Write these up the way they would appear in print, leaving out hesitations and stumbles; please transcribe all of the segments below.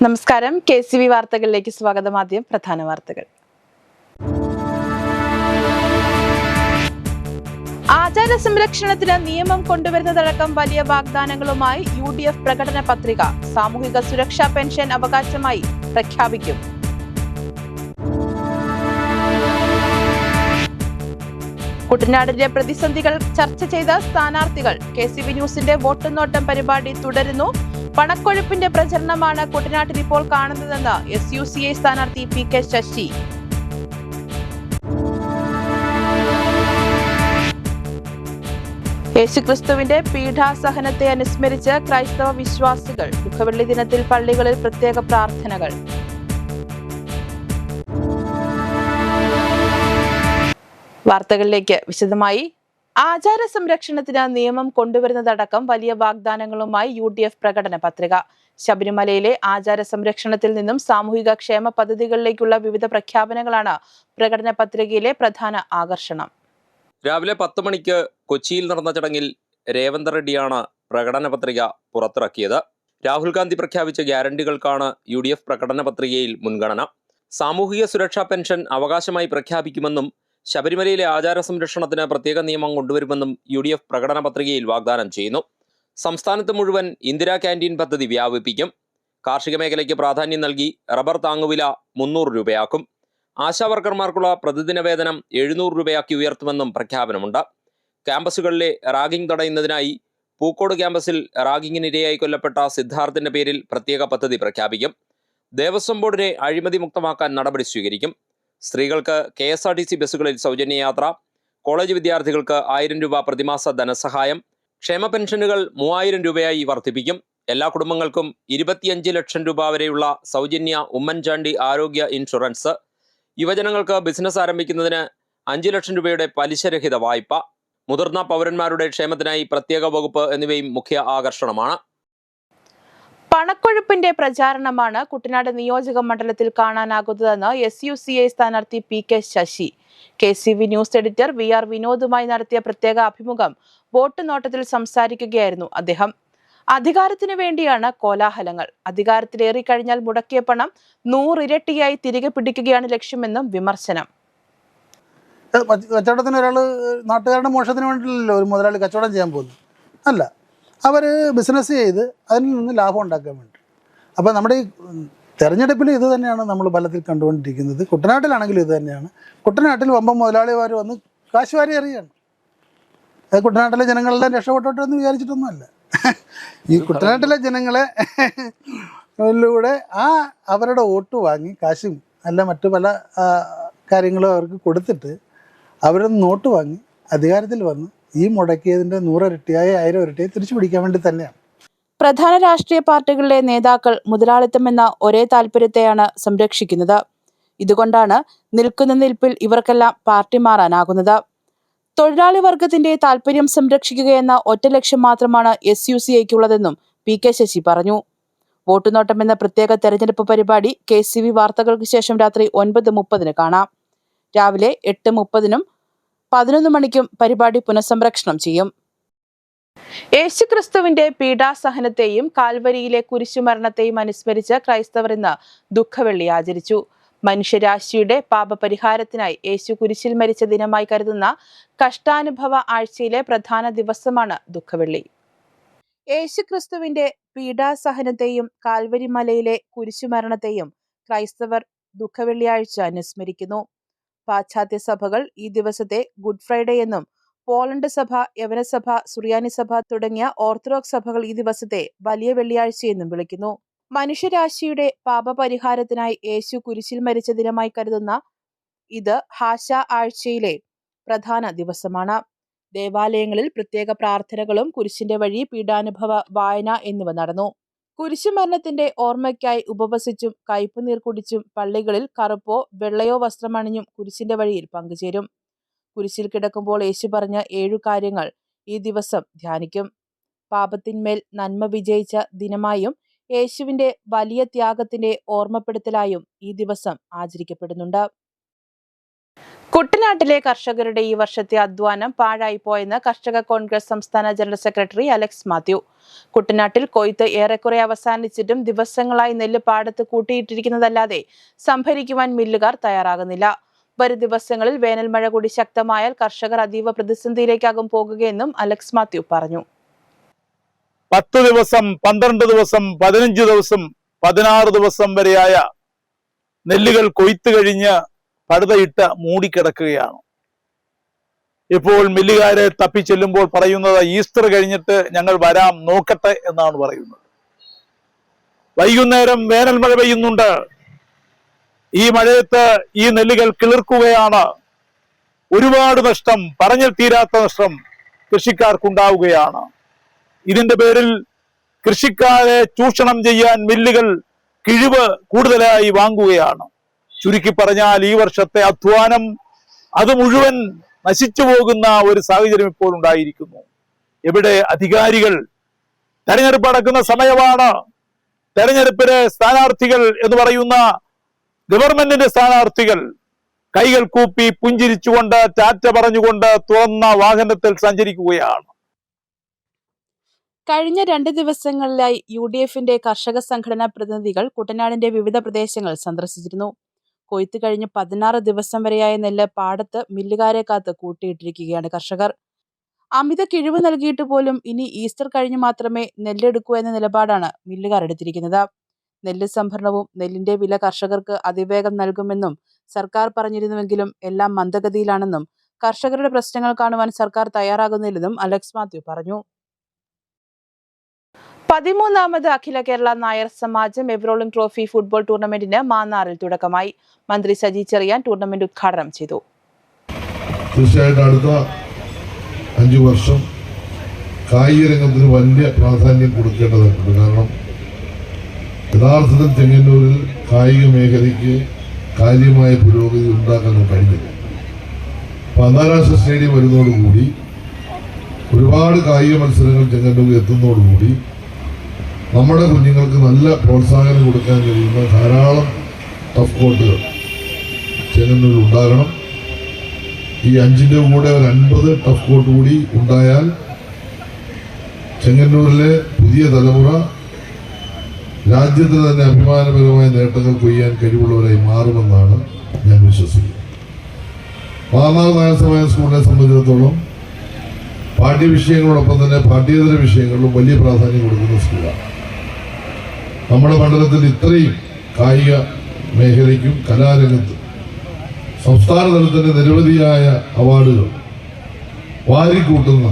നമസ്കാരം. KCV വാർത്തകളിലേക്ക് സ്വാഗതം. ആദ്യം പ്രധാന വാർത്തകൾ. ആചാര സംരക്ഷണത്തിന് നിയമം കൊണ്ടുവരുന്നതടക്കം വലിയ വാഗ്ദാനങ്ങളുമായി UDF പ്രകടന പത്രിക. സാമൂഹിക സുരക്ഷാ പെൻഷൻ അവകാശമായി പ്രഖ്യാപിക്കും. കുട്ടനാടിലെ പ്രതിസന്ധികൾ ചർച്ച ചെയ്ത സ്ഥാനാർത്ഥികൾ. KCV ന്യൂസിന്റെ വോട്ടുനോട്ടം പരിപാടി തുടരുന്നു. പണക്കൊഴുപ്പിന്റെ പ്രചരണമാണ് കുട്ടനാട്ടിൽ ഇപ്പോൾ കാണുന്നതെന്ന് SUCA സ്ഥാനാർത്ഥി PK ശശി. യേശുക്രിസ്തുവിന്റെ പീഠാസഹനത്തെ അനുസ്മരിച്ച് ക്രൈസ്തവ വിശ്വാസികൾ. ദുഃഖവെള്ളി ദിനത്തിൽ പള്ളികളിൽ പ്രത്യേക പ്രാർത്ഥനകൾ. വാർത്തകളിലേക്ക് വിശദമായി. ആചാര സംരക്ഷണത്തിന് നിയമം കൊണ്ടുവരുന്നതടക്കം വലിയ വാഗ്ദാനങ്ങളുമായി UDF പ്രകടന പത്രിക. ശബരിമലയിലെ ആചാര സംരക്ഷണത്തിൽ നിന്നും സാമൂഹിക ക്ഷേമ പദ്ധതികളിലേക്കുള്ള വിവിധ പ്രഖ്യാപനങ്ങളാണ് പ്രകടന പത്രികയിലെ പ്രധാന ആകർഷണം. രാവിലെ 10 മണിക്ക് കൊച്ചിയിൽ നടന്ന ചടങ്ങിൽ രേവന്ത് റെഡ്ഡിയാണ് പ്രകടന പത്രിക പുറത്തിറക്കിയത്. രാഹുൽ ഗാന്ധി പ്രഖ്യാപിച്ച ഗ്യാരണ്ടികൾക്കാണ് UDF പ്രകടന പത്രികയിൽ മുൻഗണന. സാമൂഹിക സുരക്ഷാ പെൻഷൻ അവകാശമായി പ്രഖ്യാപിക്കുമെന്നും ശബരിമലയിലെ ആചാര സംരക്ഷണത്തിന് പ്രത്യേക നിയമം കൊണ്ടുവരുമെന്നും UDF പ്രകടന പത്രികയിൽ വാഗ്ദാനം ചെയ്യുന്നു. സംസ്ഥാനത്ത് മുഴുവൻ ഇന്ദിരാ ക്യാൻറ്റീൻ പദ്ധതി വ്യാപിപ്പിക്കും. കാർഷിക മേഖലയ്ക്ക് പ്രാധാന്യം നൽകി റബ്ബർ താങ്ങുവില 300 രൂപയാക്കും. ആശാവർക്കർമാർക്കുള്ള പ്രതിദിന വേതനം 700 രൂപയാക്കി ഉയർത്തുമെന്നും പ്രഖ്യാപനമുണ്ട്. ക്യാമ്പസുകളിലെ റാഗിംഗ് തടയുന്നതിനായി പൂക്കോട് ക്യാമ്പസിൽ റാഗിങ്ങിനിരയായി കൊല്ലപ്പെട്ട സിദ്ധാർത്ഥിന്റെ പേരിൽ പ്രത്യേക പദ്ധതി പ്രഖ്യാപിക്കും. ദേവസ്വം ബോർഡിനെ അഴിമതി മുക്തമാക്കാൻ നടപടി സ്വീകരിക്കും. സ്ത്രീകൾക്ക് KSRTC ബസ്സുകളിൽ സൗജന്യ യാത്ര. കോളേജ് വിദ്യാർത്ഥികൾക്ക് 1000 രൂപ പ്രതിമാസ ധനസഹായം. ക്ഷേമ പെൻഷനുകൾ 3000 രൂപയായി വർദ്ധിപ്പിക്കും. എല്ലാ കുടുംബങ്ങൾക്കും 25 ലക്ഷം രൂപ വരെയുള്ള സൗജന്യ ഉമ്മൻചാണ്ടി ആരോഗ്യ ഇൻഷുറൻസ്. യുവജനങ്ങൾക്ക് ബിസിനസ് ആരംഭിക്കുന്നതിന് 5 ലക്ഷം രൂപയുടെ പലിശരഹിത വായ്പ. മുതിർന്ന പൗരന്മാരുടെ ക്ഷേമത്തിനായി പ്രത്യേക വകുപ്പ് എന്നിവയും മുഖ്യ ആകർഷണമാണ്. പണക്കൊഴുപ്പിന്റെ പ്രചാരണമാണ് കുട്ടനാട് നിയോജക മണ്ഡലത്തിൽ കാണാനാകുന്നതെന്ന് SUCA സ്ഥാനാർത്ഥി PK ശശി. KCV ന്യൂസ് എഡിറ്റർ VR വിനോദുമായി നടത്തിയ പ്രത്യേക അഭിമുഖം വോട്ടുനോട്ടത്തിൽ സംസാരിക്കുകയായിരുന്നു അദ്ദേഹം. അധികാരത്തിനു വേണ്ടിയാണ് കോലാഹലങ്ങൾ. അധികാരത്തിലേറിക്കഴിഞ്ഞാൽ മുടക്കിയ പണം 100 ഇരട്ടിയായി തിരികെ പിടിക്കുകയാണ് ലക്ഷ്യമെന്നും വിമർശനം. കച്ചവടത്തിന് ഒരാൾ നാട്ടുകാരുടെ മോശത്തിന് വേണ്ടിയില്ലല്ലോ ഒരു മുതലാളി കച്ചവടം ചെയ്യാൻ പോകുന്നു. അല്ല, അവർ ബിസിനസ് ചെയ്ത് അതിൽ നിന്ന് ലാഭം ഉണ്ടാക്കാൻ വേണ്ടി. അപ്പോൾ നമ്മുടെ ഈ തെരഞ്ഞെടുപ്പിൽ ഇത് തന്നെയാണ് നമ്മൾ ഫലത്തിൽ കണ്ടുകൊണ്ടിരിക്കുന്നത്. കുട്ടനാട്ടിലാണെങ്കിലും ഇത് തന്നെയാണ്. കുട്ടനാട്ടിൽ വമ്പം മുതലാളിമാർ വന്ന് കാശുവാരി എറിയാണ്. കുട്ടനാട്ടിലെ ജനങ്ങളെല്ലാം രക്ഷപ്പെട്ടോട്ടെ എന്ന് വിചാരിച്ചിട്ടൊന്നുമല്ല. ഈ കുട്ടനാട്ടിലെ ജനങ്ങളെ ിലൂടെ അവരുടെ വോട്ട് വാങ്ങി കാശും അല്ല മറ്റു പല കാര്യങ്ങളും അവർക്ക് കൊടുത്തിട്ട് അവരൊന്ന് നോട്ട് വാങ്ങി അധികാരത്തിൽ വന്ന് ഈ മുടക്കിയതിൻ്റെ 100 ഇരട്ടിയായി 1000 ഇരട്ടിയായി തിരിച്ചു പിടിക്കാൻ വേണ്ടി തന്നെയാണ്. പ്രധാന രാഷ്ട്രീയ പാർട്ടികളിലെ നേതാക്കൾ മുതലാളിത്തം എന്ന ഒരേ താല്പര്യത്തെയാണ് സംരക്ഷിക്കുന്നത്. ഇതുകൊണ്ടാണ് നിൽക്കുന്ന നിൽപ്പിൽ ഇവർക്കെല്ലാം പാർട്ടി മാറാനാകുന്നത്. തൊഴിലാളി വർഗത്തിന്റെ താല്പര്യം സംരക്ഷിക്കുകയെന്ന ഒറ്റ ലക്ഷ്യം മാത്രമാണ് SUCAയ്ക്കുള്ളതെന്നും PK ശശി പറഞ്ഞു. വോട്ടുനോട്ടം എന്ന പ്രത്യേക തെരഞ്ഞെടുപ്പ് പരിപാടി KCV വാർത്തകൾക്ക് ശേഷം രാത്രി 9:30 കാണാം. രാവിലെ 8:30 11 മണിക്കും പരിപാടി പുനഃസംപ്രേഷണം ചെയ്യും. യേശുക്രിസ്തുവിന്റെ പീഡാസഹനത്തെയും കാൽവരിയിലെ കുരിശുമരണത്തെയും അനുസ്മരിച്ച് ക്രൈസ്തവർ ഇന്ന് ദുഃഖവെള്ളി ആചരിച്ചു. മനുഷ്യരാശിയുടെ പാപപരിഹാരത്തിനായി യേശു കുരിശിൽ മരിച്ച ദിനമായി കരുതുന്ന കഷ്ടാനുഭവ ആഴ്ചയിലെ പ്രധാന ദിവസമാണ് ദുഃഖവെള്ളി. യേശുക്രിസ്തുവിന്റെ പീഡാസഹനത്തെയും കാൽവരി മലയിലെ കുരിശുമരണത്തെയും ക്രൈസ്തവർ ദുഃഖവെള്ളിയാഴ്ച അനുസ്മരിക്കുന്നു. പാശ്ചാത്യ സഭകൾ ഈ ദിവസത്തെ ഗുഡ് ഫ്രൈഡേ എന്നും പോളണ്ട് സഭ, യവനസഭ, സുറിയാനി സഭ തുടങ്ങിയ ഓർത്തഡോക്സ് സഭകൾ ഈ ദിവസത്തെ വലിയ വെള്ളിയാഴ്ചയെന്നും വിളിക്കുന്നു. മനുഷ്യരാശിയുടെ പാപപരിഹാരത്തിനായി യേശു കുരിശിൽ മരിച്ച ദിനമായി കരുതുന്ന ഇത് ഹാശ ആഴ്ചയിലെ പ്രധാന ദിവസമാണ്. ദേവാലയങ്ങളിൽ പ്രത്യേക പ്രാർത്ഥനകളും കുരിശിന്റെ വഴി പീഡാനുഭവ വായന എന്നിവ നടന്നു. കുരിശുമരണത്തിന്റെ ഓർമ്മയ്ക്കായി ഉപവസിച്ചും കയ്പുനീർ കുടിച്ചും പള്ളികളിൽ കറുപ്പോ വെള്ളയോ വസ്ത്രമണിഞ്ഞും കുരിശിന്റെ വഴിയിൽ പങ്കുചേരും. കുരിശിൽ കിടക്കുമ്പോൾ യേശു പറഞ്ഞ 7 കാര്യങ്ങൾ ഈ ദിവസം ധ്യാനിക്കും. പാപത്തിന്മേൽ നന്മ വിജയിച്ച ദിനമായും യേശുവിന്റെ വലിയ ത്യാഗത്തിന്റെ ഓർമ്മപ്പെടുത്തലായും ഈ ദിവസം ആചരിക്കപ്പെടുന്നുണ്ട്. കുട്ടനാട്ടിലെ കർഷകരുടെ ഈ വർഷത്തെ അധ്വാനം പാഴായിപ്പോയെന്ന് കർഷക കോൺഗ്രസ് സംസ്ഥാന ജനറൽ സെക്രട്ടറി അലക്സ് മാത്യു. കുട്ടനാട്ടിൽ കൊയ്ത്ത് ഏറെക്കുറെ അവസാനിച്ചിട്ടും ദിവസങ്ങളായി നെല്ല് പാടത്ത് കൂട്ടിയിട്ടിരിക്കുന്നതല്ലാതെ സംഭരിക്കുവാൻ മില്ലുകാർ തയ്യാറാകുന്നില്ല. വരും ദിവസങ്ങളിൽ വേനൽ മഴ കൂടി ശക്തമായാൽ കർഷകർ അതീവ പ്രതിസന്ധിയിലേക്കാകും പോകുകയെന്നും അലക്സ് മാത്യു പറഞ്ഞു. 10 ദിവസം, 12 ദിവസം, 15 ദിവസം, 16 ദിവസം വരെയായ നെല്ലുകൾ കൊയ്ത്ത് കഴിഞ്ഞ് പടുതയിട്ട് മൂടിക്കിടക്കുകയാണ്. ഇപ്പോൾ മില്ലുകാരെ തപ്പിച്ചെല്ലുമ്പോൾ പറയുന്നത് ഈസ്റ്റർ കഴിഞ്ഞിട്ട് ഞങ്ങൾ വരാം, നോക്കട്ടെ എന്നാണ് പറയുന്നത്. വൈകുന്നേരം വേനൽ മഴ പെയ്യുന്നുണ്ട്. ഈ മഴയത്ത് ഈ നെല്ലുകൾ കിളിർക്കുകയാണ്. ഒരുപാട് നഷ്ടം, പറഞ്ഞാൽ തീരാത്ത നഷ്ടം കൃഷിക്കാർക്കുണ്ടാവുകയാണ്. ഇതിന്റെ പേരിൽ കൃഷിക്കാരെ ചൂഷണം ചെയ്യാൻ മില്ലുകൾ കിഴിവ് കൂടുതലായി വാങ്ങുകയാണ്. ചുരുക്കി പറഞ്ഞാൽ ഈ വർഷത്തെ അധ്വാനം അത് മുഴുവൻ നശിച്ചു പോകുന്ന ഒരു സാഹചര്യം ഇപ്പോൾ ഉണ്ടായിരിക്കുന്നു. എവിടെ അധികാരികൾ? തെരഞ്ഞെടുപ്പ് നടക്കുന്ന സമയമാണ്. തെരഞ്ഞെടുപ്പിലെ സ്ഥാനാർത്ഥികൾ എന്ന് പറയുന്ന ഗവൺമെന്റിന്റെ സ്ഥാനാർത്ഥികൾ കൈകൾ കൂപ്പി പുഞ്ചിരിച്ചുകൊണ്ട് ടാറ്റ പറഞ്ഞുകൊണ്ട് തുറന്ന വാഹനത്തിൽ സഞ്ചരിക്കുകയാണ്. കഴിഞ്ഞ 2 ദിവസങ്ങളിലായി UDFന്റെ കർഷക സംഘടനാ പ്രതിനിധികൾ കുട്ടനാടിന്റെ വിവിധ പ്രദേശങ്ങൾ സന്ദർശിച്ചിരുന്നു. കൊയ്ത്ത് കഴിഞ്ഞ് 16 ദിവസം വരെയായ നെല്ല് പാടത്ത് മില്ലുകാരെ കാത്ത് കൂട്ടിയിട്ടിരിക്കുകയാണ് കർഷകർ. അമിത കിഴിവ് നൽകിയിട്ട് പോലും ഇനി ഈസ്റ്റർ കഴിഞ്ഞ് മാത്രമേ നെല്ലെടുക്കൂ എന്ന നിലപാടാണ് മില്ലുകാർ എടുത്തിരിക്കുന്നത്. നെല്ല് സംഭരണവും നെല്ലിന്റെ വില കർഷകർക്ക് അതിവേഗം നൽകുമെന്നും സർക്കാർ പറഞ്ഞിരുന്നുവെങ്കിലും എല്ലാം മന്ദഗതിയിലാണെന്നും കർഷകരുടെ പ്രശ്നങ്ങൾ കാണുവാൻ സർക്കാർ തയ്യാറാകുന്നില്ലെന്നും അലക്സ് മാത്യു പറഞ്ഞു. 13ാമത് അഖില കേരള നായർ സമാജം എവറോളിംഗ് ട്രോഫി ഫുട്ബോൾ ടൂർണമെന്റിന് മാന്നാറിൽ തുടക്കമായി. മന്ത്രി സജി ചെറിയാൻ ടൂർണമെന്റ് ഉദ്ഘാടനം ചെയ്തു. തീർച്ചയായിട്ടും അടുത്ത 5 വർഷം കായിക രംഗത്തിന് വലിയ പ്രാധാന്യം കൊടുക്കേണ്ടതുണ്ട്. കാരണം യഥാർത്ഥത്തിൽ ചെങ്ങന്നൂരിൽ കായിക മേഖലയ്ക്ക് കാര്യമായ പുരോഗതി ഉണ്ടാക്കാൻ കഴിഞ്ഞില്ല. അന്താരാഷ്ട്ര സ്റ്റേഡിയം വരുന്നതോടുകൂടി ഒരുപാട് കായിക മത്സരങ്ങൾ ചെങ്ങന്നൂരിൽ എത്തുന്നതോടുകൂടി നമ്മുടെ കുഞ്ഞുങ്ങൾക്ക് നല്ല പ്രോത്സാഹനം കൊടുക്കാൻ കഴിയുന്ന ധാരാളം ടഫ് കോർട്ടുകൾ ചെങ്ങന്നൂരിൽ ഉണ്ടാകണം. ഈ 5ന്റെ കൂടെ ഒരു 50 ടഫ് കോർട്ട് കൂടി ഉണ്ടായാൽ ചെങ്ങന്നൂരിലെ പുതിയ തലമുറ രാജ്യത്തിന് തന്നെ അഭിമാനപരമായ നേട്ടങ്ങൾ കൊയ്യാൻ കഴിവുള്ളവരായി മാറുമെന്നാണ് ഞാൻ വിശ്വസിക്കുന്നത്. മാന്നാർ നായർ സമാജം സ്കൂളിനെ സംബന്ധിച്ചിടത്തോളം പാഠ്യവിഷയങ്ങളോടൊപ്പം തന്നെ പാഠ്യേതര വിഷയങ്ങളിലും വലിയ പ്രാധാന്യം കൊടുക്കുന്ന സ്കൂളാണ്. നമ്മുടെ മണ്ഡലത്തിൽ ഇത്രയും കായിക മേഖലയ്ക്കും കലാരംഗത്തും സംസ്ഥാന തലത്തിൻ്റെ നിരവധിയായ അവാർഡുകൾ വാരിക്കൂട്ടുന്ന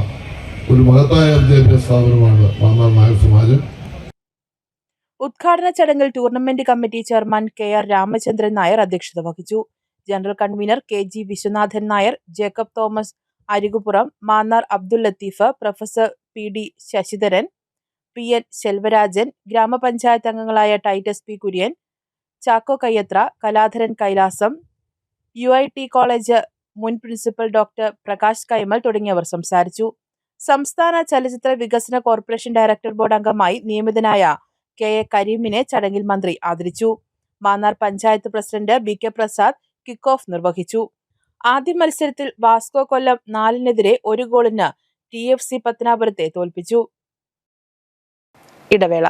ഒരു മഹത്തായ വിദ്യാഭ്യാസ സ്ഥാപനമാണ് മാന്നാർ നായർ സമാജം. ഉദ്ഘാടന ചടങ്ങിൽ tournament committee chairman KR Ramachandran Nair അധ്യക്ഷത വഹിച്ചു. General convener KG Viswanathan Nair, Jacob Thomas Arikupuram, Mannar Abdul Latheef, professor PD Sasidharan, PN Selvarajan, ഗ്രാമപഞ്ചായത്ത് അംഗങ്ങളായ ടൈറ്റസ് P കുര്യൻ, ചാക്കോ കയ്യത്ര, കലാധരൻ കൈലാസം, UIT കോളേജ് മുൻ പ്രിൻസിപ്പൽ ഡോക്ടർ പ്രകാശ് കൈമൽ തുടങ്ങിയവർ സംസാരിച്ചു. സംസ്ഥാന ചലച്ചിത്ര വികസന കോർപ്പറേഷൻ ഡയറക്ടർ ബോർഡ് അംഗമായി നിയമിതനായ KA കരീമിനെ ചടങ്ങിൽ മന്ത്രി ആദരിച്ചു. Mannar panchayat president BK Prasad kick off നിർവഹിച്ചു. ആദ്യ മത്സരത്തിൽ വാസ്കോ കൊല്ലം 4-നെതിരെ 1 ഗോളിന് TFC പത്തനാപുരത്തെ തോൽപ്പിച്ചു. ഇടവേള.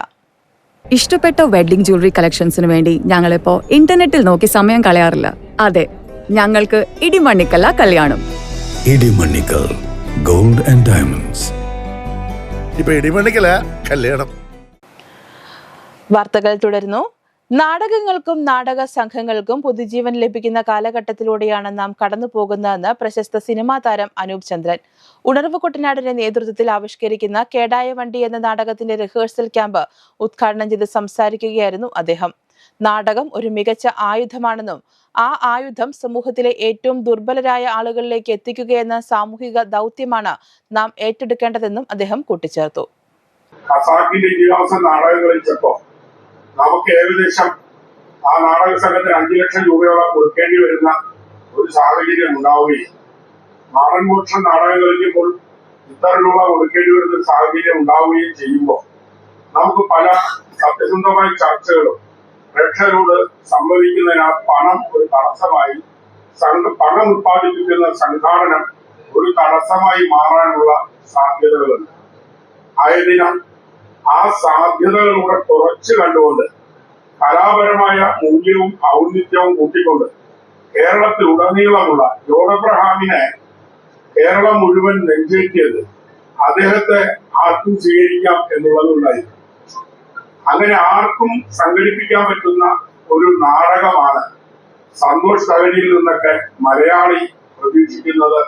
ഇഷ്ടപ്പെട്ട വെഡ്ഡിംഗ് ജ്വല്ലറി കളക്ഷൻസിന് വേണ്ടി ഞങ്ങളിപ്പോ ഇന്റർനെറ്റിൽ നോക്കി സമയം കളയാറില്ല. അതെ, ഞങ്ങൾക്ക് ഇടിമണ്ണിക്കല്ല കല്യാണം. Idimannickal gold and diamonds. ഇപ്പൊ ഇടിമണ്ണിക്കല കല്യാണം. വാർത്തകൾ തുടരുന്നു. നാടകങ്ങൾക്കും നാടക സംഘങ്ങൾക്കും പുതുജീവൻ ലഭിക്കുന്ന കാലഘട്ടത്തിലൂടെയാണ് നാം കടന്നു പോകുന്നതെന്ന് പ്രശസ്ത സിനിമാ താരം അനൂപ് ചന്ദ്രൻ. ഉണർവ് കുട്ടനാടിന്റെ നേതൃത്വത്തിൽ ആവിഷ്കരിക്കുന്ന കേടായ വണ്ടി എന്ന നാടകത്തിന്റെ റിഹേഴ്സൽ ക്യാമ്പ് ഉദ്ഘാടനം ചെയ്ത് സംസാരിക്കുകയായിരുന്നു അദ്ദേഹം. നാടകം ഒരു മികച്ച ആയുധമാണെന്നും ആ ആയുധം സമൂഹത്തിലെ ഏറ്റവും ദുർബലരായ ആളുകളിലേക്ക് എത്തിക്കുകയെന്ന സാമൂഹിക ദൗത്യമാണ് നാം ഏറ്റെടുക്കേണ്ടതെന്നും അദ്ദേഹം കൂട്ടിച്ചേർത്തു. ഖസാക്കിന്റെ ഇതിഹാസ നാടകം കളിച്ചപ്പോ നമുക്ക് ഏകദേശം ആ നാടക സംഘത്തിന് 5 ലക്ഷം രൂപയോളം കൊടുക്കേണ്ടി വരുന്ന ഒരു സാഹചര്യം ഉണ്ടാവുകയും നാടൻമോക്ഷം നാടകം കളിക്കുമ്പോൾ ഇത്ര രൂപ കൊടുക്കേണ്ടി വരുന്ന ഒരു സാഹചര്യം ഉണ്ടാവുകയും ചെയ്യുമ്പോൾ നമുക്ക് പല സത്യസന്ധമായ ചർച്ചകളും പ്രേക്ഷകരോട് സംവദിക്കുന്നതിന് ആ പണം ഒരു തടസ്സമായി പണം ഉത്പാദിപ്പിക്കുന്ന സംഘാടനം ഒരു തടസ്സമായി മാറാനുള്ള സാധ്യതകളുണ്ട്. ആയതിനാൽ ആ സാധ്യതകളുടെ കുറച്ച് കണ്ടുകൊണ്ട് കലാപരമായ മൂല്യവും ഔന്നിത്യവും കൂട്ടിക്കൊണ്ട് കേരളത്തിലുടനീളമുള്ള ജോൺ എബ്രഹാമിനെ കേരളം മുഴുവൻ നെഞ്ചേറ്റിയത് അദ്ദേഹത്തെ ആർക്കും സ്വീകരിക്കാം എന്നുള്ളതുണ്ടായിരുന്നു. അങ്ങനെ ആർക്കും സംഘടിപ്പിക്കാൻ പറ്റുന്ന ഒരു നാടകമാണ് സന്തോഷ് തകഴിയിൽ നിന്നൊക്കെ മലയാളി പ്രതീക്ഷിക്കുന്നത്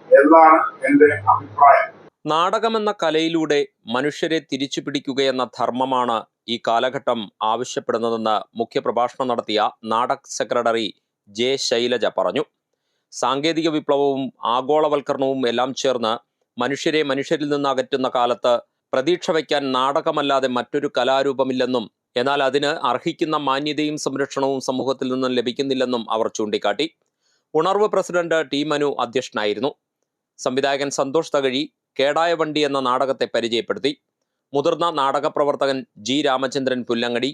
എന്നാണ് എൻ്റെ അഭിപ്രായം. നാടകമെന്ന കലയിലൂടെ മനുഷ്യരെ തിരിച്ചു പിടിക്കുകയെന്ന ധർമ്മമാണ് ഈ കാലഘട്ടം ആവശ്യപ്പെടുന്നതെന്ന് മുഖ്യപ്രഭാഷണം നടത്തിയ നാടക് സെക്രട്ടറി ജെ ശൈലജ പറഞ്ഞു. സാങ്കേതിക വിപ്ലവവും ആഗോളവൽക്കരണവും എല്ലാം ചേർന്ന് മനുഷ്യരെ മനുഷ്യരിൽ നിന്ന് അകറ്റുന്ന കാലത്ത് പ്രതീക്ഷ വയ്ക്കാൻ നാടകമല്ലാതെ മറ്റൊരു കലാരൂപമില്ലെന്നും എന്നാൽ അതിന് അർഹിക്കുന്ന മാന്യതയും സംരക്ഷണവും സമൂഹത്തിൽ നിന്നും ലഭിക്കുന്നില്ലെന്നും അവർ ചൂണ്ടിക്കാട്ടി. ഉണർവ് പ്രസിഡന്റ് ടി മനു അധ്യക്ഷനായിരുന്നു. സംവിധായകൻ സന്തോഷ് തകഴി കേടായ വണ്ടി എന്ന നാടകത്തെ പരിചയപ്പെടുത്തി. മുതിർന്ന നാടക പ്രവർത്തകൻ ജി രാമചന്ദ്രൻ പുല്ലങ്ങടി,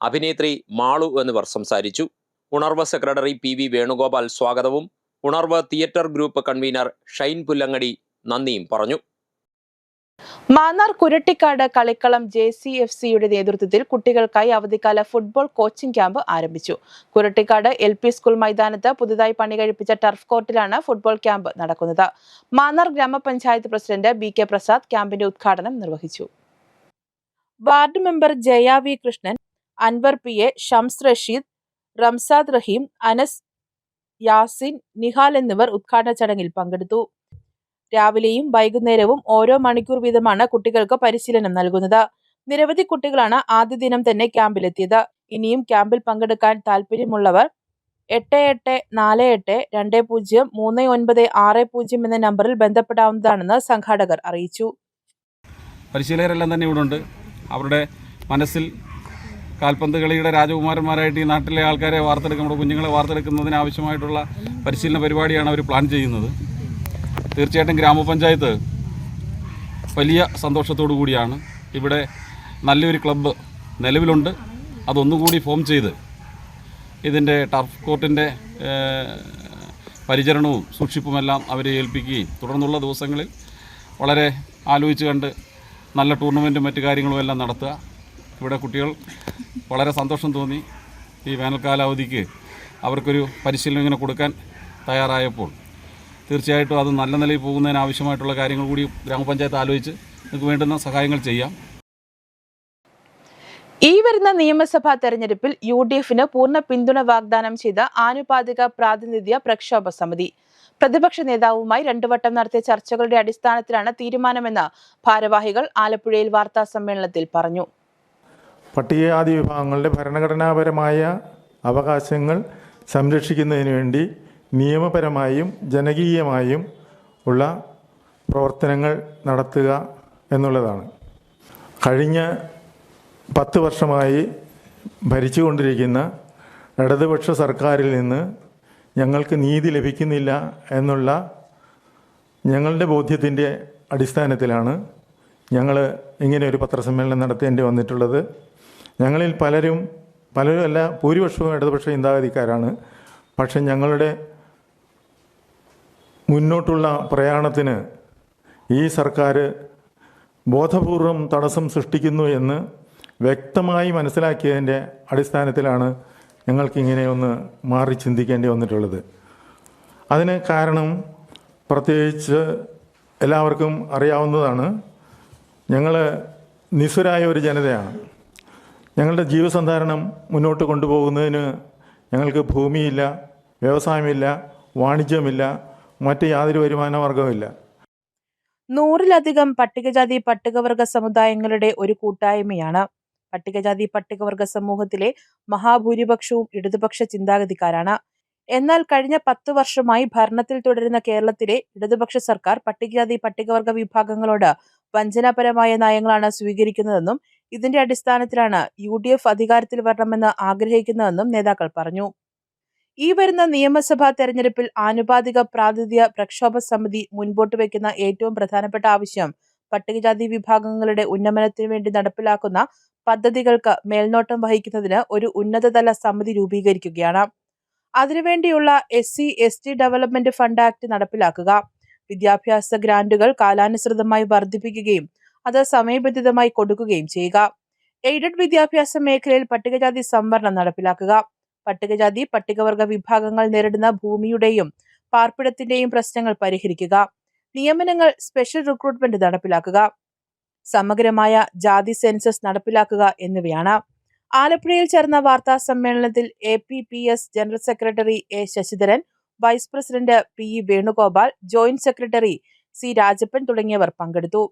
അഭിനേത്രി മാളു എന്നിവർ സംസാരിച്ചു. ഉണർവ് സെക്രട്ടറി പി വി വേണുഗോപാൽ സ്വാഗതവും ഉണർവ് തിയേറ്റർ ഗ്രൂപ്പ് കൺവീനർ ഷൈൻ പുല്ലങ്ങടി നന്ദിയും പറഞ്ഞു. മാന്നാർ കുരട്ടിക്കാട് കളിക്കളം JCFCയുടെ നേതൃത്വത്തിൽ കുട്ടികൾക്കായി അവധിക്കാല ഫുട്ബോൾ കോച്ചിംഗ് ക്യാമ്പ് ആരംഭിച്ചു. കുരട്ടിക്കാട് LP സ്കൂൾ മൈതാനത്ത് പുതുതായി പണി കഴിപ്പിച്ച ടർഫ് കോർട്ടിലാണ് ഫുട്ബോൾ ക്യാമ്പ് നടക്കുന്നത്. മാന്നാർ ഗ്രാമപഞ്ചായത്ത് പ്രസിഡന്റ് BK പ്രസാദ് ക്യാമ്പിന്റെ ഉദ്ഘാടനം നിർവഹിച്ചു. Ward member Jaya V Krishnan, Anwar PA, Shams Rasheed, Ramsad റഹീം, അനസ്, യാസിൻ, നിഹാൽ എന്നിവർ ഉദ്ഘാടന ചടങ്ങിൽ പങ്കെടുത്തു. രാവിലെയും വൈകുന്നേരവും ഓരോ മണിക്കൂർ വീതമാണ് കുട്ടികൾക്ക് പരിശീലനം നൽകുന്നത്. നിരവധി കുട്ടികളാണ് ആദ്യ ദിനം തന്നെ ക്യാമ്പിലെത്തിയത്. ഇനിയും ക്യാമ്പിൽ പങ്കെടുക്കാൻ താല്പര്യമുള്ളവർ 8848203960 എന്ന നമ്പറിൽ ബന്ധപ്പെടാവുന്നതാണെന്ന് സംഘാടകർ അറിയിച്ചു. പരിശീലകരെല്ലാം തന്നെ ഇവിടെ ഉണ്ട്. അവരുടെ മനസ്സിൽ കാൽപന്ത് കളിയുടെ രാജകുമാരന്മാരായിട്ട് ഈ നാട്ടിലെ ആൾക്കാരെ വാർത്തെടുക്കുക, നമ്മുടെ കുഞ്ഞുങ്ങളെ വാർത്തെടുക്കുന്നതിന് ആവശ്യമായിട്ടുള്ള പരിശീലന പരിപാടിയാണ് അവർ പ്ലാൻ ചെയ്യുന്നത്. തീർച്ചയായിട്ടും ഗ്രാമപഞ്ചായത്ത് വലിയ സന്തോഷത്തോടു കൂടിയാണ് ഇവിടെ നല്ലൊരു ക്ലബ്ബ് നിലവിലുണ്ട്. അതൊന്നുകൂടി ഫോം ചെയ്ത് ഇതിൻ്റെ ടർഫ് കോർട്ടിൻ്റെ പരിചരണവും സൂക്ഷിപ്പുമെല്ലാം അവരെ ഏൽപ്പിക്കുകയും തുടർന്നുള്ള ദിവസങ്ങളിൽ വളരെ ആലോചിച്ച് കണ്ട് നല്ല ടൂർണമെൻറ്റും മറ്റു കാര്യങ്ങളും എല്ലാം നടത്തുക. ഇവിടെ കുട്ടികൾ വളരെ സന്തോഷം തോന്നി. ഈ വേനൽക്കാല അവധിക്ക് അവർക്കൊരു പരിശീലനം ഇങ്ങനെ കൊടുക്കാൻ തയ്യാറായപ്പോൾ തീർച്ചയായിട്ടും അത് നല്ല നിലയിൽ പോകുന്നതിന് ആവശ്യമായിട്ടുള്ള കാര്യങ്ങൾ കൂടി ഗ്രാമപഞ്ചായത്ത് ആലോചിച്ച് നിങ്ങൾക്ക് വേണ്ടുന്ന സഹായങ്ങൾ ചെയ്യാം. ഈ വരുന്ന നിയമസഭാ തെരഞ്ഞെടുപ്പിൽ UDFന് പൂർണ്ണ പിന്തുണ വാഗ്ദാനം ചെയ്ത ആനുപാതിക പ്രാതിനിധ്യ പ്രക്ഷോഭ സമിതി പ്രതിപക്ഷ നേതാവുമായി 2 വട്ടം നടത്തിയ ചർച്ചകളുടെ അടിസ്ഥാനത്തിലാണ് തീരുമാനമെന്ന് ഭാരവാഹികൾ ആലപ്പുഴയിൽ വാർത്താ സമ്മേളനത്തിൽ പറഞ്ഞു. പട്ടികജാതി വിഭാഗങ്ങളുടെ ഭരണഘടനാപരമായ അവകാശങ്ങൾ സംരക്ഷിക്കുന്നതിന് വേണ്ടി നിയമപരമായും ജനകീയമായും ഉള്ള പ്രവർത്തനങ്ങൾ നടത്തുക എന്നുള്ളതാണ്. കഴിഞ്ഞ 10 വർഷമായി ഭരിച്ചുകൊണ്ടിരിക്കുന്ന ഇടതുപക്ഷ സർക്കാരിൽ നിന്ന് ഞങ്ങൾക്ക് നീതി ലഭിക്കുന്നില്ല എന്നുള്ള ഞങ്ങളുടെ ബോധ്യത്തിൻ്റെ അടിസ്ഥാനത്തിലാണ് ഞങ്ങൾ ഇങ്ങനെ ഒരു പത്രസമ്മേളനം നടത്തേണ്ടി വന്നിട്ടുള്ളത്. ഞങ്ങളിൽ പലരും അല്ല, ഭൂരിപക്ഷവും ഇടതുപക്ഷ ചിന്താഗതിക്കാരാണ്. പക്ഷെ ഞങ്ങളുടെ മുന്നോട്ടുള്ള പ്രയാണത്തിന് ഈ സർക്കാർ ബോധപൂർവം തടസ്സം സൃഷ്ടിക്കുന്നു എന്ന് വ്യക്തമായി മനസ്സിലാക്കിയതിൻ്റെ അടിസ്ഥാനത്തിലാണ് ഞങ്ങൾക്കിങ്ങനെ ഒന്ന് മാറി ചിന്തിക്കേണ്ടി വന്നിട്ടുള്ളത്. അതിന് കാരണം പ്രത്യേകിച്ച് എല്ലാവർക്കും അറിയാവുന്നതാണ്. ഞങ്ങൾ നിസ്വരായ ഒരു ജനതയാണ്. ഞങ്ങളുടെ ജീവസന്ധാരണം മുന്നോട്ട് കൊണ്ടുപോകുന്നതിന് ഞങ്ങൾക്ക് ഭൂമിയില്ല, വ്യവസായമില്ല, വാണിജ്യമില്ല, മറ്റ് യാതൊരു വരുമാന മാർഗവുമില്ല. 100-ലധികം പട്ടികജാതി പട്ടികവർഗ സമുദായങ്ങളുടെ ഒരു കൂട്ടായ്മയാണ്. പട്ടികജാതി പട്ടികവർഗ സമൂഹത്തിലെ മഹാഭൂരിപക്ഷവും ഇടതുപക്ഷ ചിന്താഗതിക്കാരാണ്. എന്നാൽ കഴിഞ്ഞ 10 വർഷമായി ഭരണത്തിൽ തുടരുന്ന കേരളത്തിലെ ഇടതുപക്ഷ സർക്കാർ പട്ടികജാതി പട്ടികവർഗ വിഭാഗങ്ങളോട് വഞ്ചനാപരമായ നയങ്ങളാണ് സ്വീകരിക്കുന്നതെന്നും ഇതിന്റെ അടിസ്ഥാനത്തിലാണ് UDF അധികാരത്തിൽ വരണമെന്ന് ആഗ്രഹിക്കുന്നതെന്നും നേതാക്കൾ പറഞ്ഞു. ഈ വരുന്ന നിയമസഭാ തെരഞ്ഞെടുപ്പിൽ ആനുപാതിക പ്രാതിനിധ്യ പ്രക്ഷോഭ സമിതി മുൻപോട്ട് വയ്ക്കുന്ന ഏറ്റവും പ്രധാനപ്പെട്ട ആവശ്യം പട്ടികജാതി വിഭാഗങ്ങളുടെ ഉന്നമനത്തിനു വേണ്ടി നടപ്പിലാക്കുന്ന പദ്ധതികൾക്ക് മേൽനോട്ടം വഹിക്കുന്നതിന് ഒരു ഉന്നതതല സമിതി രൂപീകരിക്കുകയാണ്. അതിനുവേണ്ടിയുള്ള SC/ST ഡെവലപ്മെന്റ് ഫണ്ട് ആക്ട് നടപ്പിലാക്കുക. വിദ്യാഭ്യാസ ഗ്രാന്റുകൾ കാലാനുസൃതമായി വർദ്ധിപ്പിക്കുകയും അത് സമയബന്ധിതമായി കൊടുക്കുകയും ചെയ്യുക. എയ്ഡഡ് വിദ്യാഭ്യാസ മേഖലയിൽ പട്ടികജാതി സംവരണം നടപ്പിലാക്കുക. പട്ടികജാതി പട്ടികവർഗ വിഭാഗങ്ങൾ നേരിടുന്ന ഭൂമിയുടെയും പാർപ്പിടത്തിന്റെയും പ്രശ്നങ്ങൾ പരിഹരിക്കുക. നിയമനങ്ങൾ സ്പെഷ്യൽ റിക്രൂട്ട്മെന്റ് നടപ്പിലാക്കുക. സമഗ്രമായ ജാതി സെൻസസ് നടപ്പിലാക്കുക എന്നിവയാണ്. ആലപ്പുഴയിൽ ചേർന്ന വാർത്താ സമ്മേളനത്തിൽ APPS general secretary A. Sasidharan, vice president PE Venugopal, joint secretary C. Rajappan തുടങ്ങിയവർ പങ്കെടുത്തു.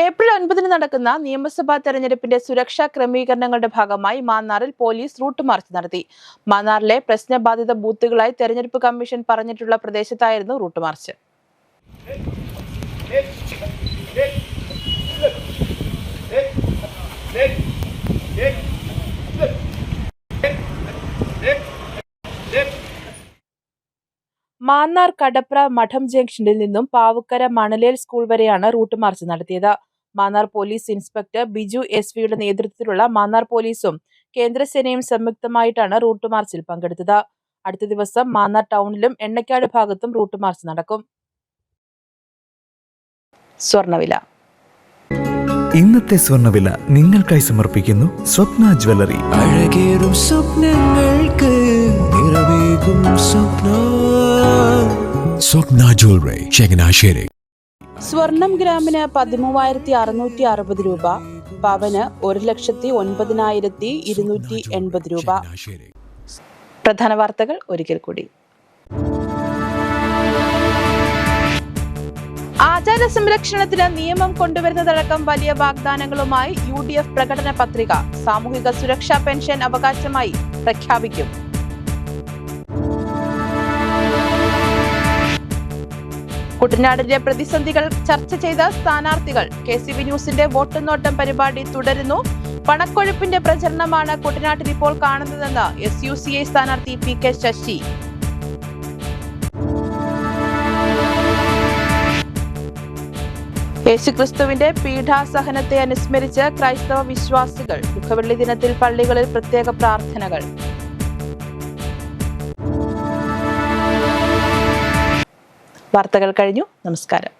ഏപ്രിൽ 9 നടക്കുന്ന നിയമസഭാ തെരഞ്ഞെടുപ്പിന്റെ സുരക്ഷാ ക്രമീകരണങ്ങളുടെ ഭാഗമായി മാന്നാറിൽ പോലീസ് റൂട്ട് മാർച്ച് നടത്തി. മാന്നാറിലെ പ്രശ്നബാധിത ബൂത്തുകളായി തെരഞ്ഞെടുപ്പ് കമ്മീഷൻ പറഞ്ഞിട്ടുള്ള പ്രദേശത്തായിരുന്നു റൂട്ട് മാർച്ച്. മാന്നാർ കടപ്ര മഠം ജംഗ്ഷനിൽ നിന്നും പാവുക്കര മണലേൽ സ്കൂൾ വരെയാണ് റൂട്ട് മാർച്ച് നടത്തിയത്. Mannar police inspector Biju SV നേതൃത്വത്തിലുള്ള മാന്നാർ പോലീസും കേന്ദ്രസേനയും സംയുക്തമായിട്ടാണ് റൂട്ട് മാർച്ചിൽ പങ്കെടുത്തത്. അടുത്ത ദിവസം മാന്നാർ ടൗണിലും എണ്ണക്കാട് ഭാഗത്തും റൂട്ട് മാർച്ച് നടക്കും. സ്വർണ്ണവില. ഇന്നത്തെ സ്വർണ്ണവില നിങ്ങൾക്കായി സമർപ്പിക്കുന്നു സ്വപ്ന ജ്വല്ലറി. അഴകേറും സ്വപ്നങ്ങൾക്ക് നിറവേകും സ്വപ്ന ജ്വല്ലറി ചങ്ങനാശ്ശേരി. സ്വർണം ഗ്രാമിന് 13,660 രൂപ, പവന് 1,09,280 രൂപ. പ്രധാന വാർത്തകൾ ഒരിക്കൽ കൂടി. ആചാര സംരക്ഷണത്തിന് നിയമം കൊണ്ടുവരുന്നതടക്കം വലിയ വാഗ്ദാനങ്ങളുമായി UDF പ്രകടന പത്രിക. സാമൂഹിക സുരക്ഷാ പെൻഷൻ അവകാശമായി പ്രഖ്യാപിക്കും. കുട്ടനാടിന്റെ പ്രതിസന്ധികൾ ചർച്ച ചെയ്ത സ്ഥാനാർത്ഥികൾ. KCB ന്യൂസിന്റെ വോട്ടുനോട്ടം പരിപാടി തുടരുന്നു. പണക്കൊഴുപ്പിന്റെ പ്രചരണമാണ് കുട്ടനാട്ടിൽ ഇപ്പോൾ കാണുന്നതെന്ന് SUCI സ്ഥാനാർത്ഥി PK ശശി. യേശുക്രിസ്തുവിന്റെ പീഠാസഹനത്തെ അനുസ്മരിച്ച് ക്രൈസ്തവ വിശ്വാസികൾ. ദുഃഖവെള്ളി ദിനത്തിൽ പള്ളികളിൽ പ്രത്യേക പ്രാർത്ഥനകൾ. വാർത്തകൾ കഴിഞ്ഞു. നമസ്കാരം.